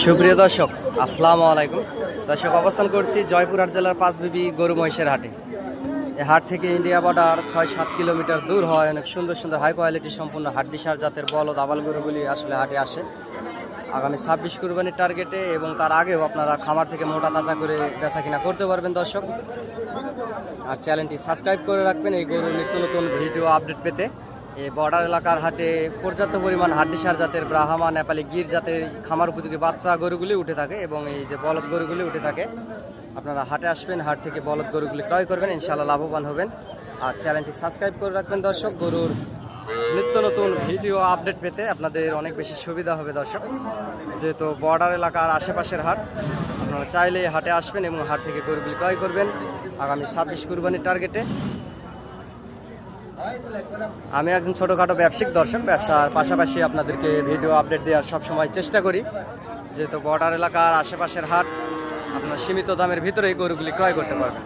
সুপ্রিয় দর্শক, আসসালামু আলাইকুম। দর্শক, অবস্থান করছি জয়পুরহাট জেলার পাঁচবিবি গরু মহিষের হাটে। এই হাট থেকে ইন্ডিয়া বর্ডার 6-7 কিলোমিটার দূর হয়। অনেক সুন্দর সুন্দর হাই কোয়ালিটি সম্পূর্ণ হাড্ডিসার জাতের বলদ আবাল গরুগুলি আসলে হাটে আসে আগামী 26 কুরবানির টার্গেটে, এবং তার আগেও আপনারা খামার থেকে মোটা তাজা করে বেচা কিনা করতে পারবেন দর্শক। আর চ্যানেলটি সাবস্ক্রাইব করে রাখবেন এই গরুর নিত্য নতুন ভিডিও আপডেট পেতে। এই বর্ডার এলাকার হাটে পর্যাপ্ত পরিমাণ হাড্ডিসার জাতের ব্রাহ্মা, নেপালি গির জাতের খামার উপযোগী বাচ্চা গরুগুলি উঠে থাকে, এবং এই যে বলদ গরুগুলি উঠে থাকে। আপনারা হাটে আসবেন, হাট থেকে বলদ গরুগুলি ক্রয় করবেন, ইনশাআল্লাহ লাভবান হবেন। আর চ্যানেলটি সাবস্ক্রাইব করে রাখবেন দর্শক, গরুর নিত্য নতুন ভিডিও আপডেট পেতে আপনাদের অনেক বেশি সুবিধা হবে দর্শক। যেহেতু বর্ডার এলাকার আশেপাশের হাট, আপনারা চাইলে হাটে আসবেন এবং হাট থেকে গরুগুলি ক্রয় করবেন আগামী 26 কুরবানির টার্গেটে। আমি একজন ছোটোখাটো ব্যবসায়িক দর্শক, ব্যবসার পাশাপাশি আপনাদেরকে ভিডিও আপডেট দেওয়ার সবসময় চেষ্টা করি। যেহেতু বর্ডার এলাকার আশেপাশের হাট, আপনার সীমিত দামের ভিতরেই গরুগুলি ক্রয় করতে পারবেন।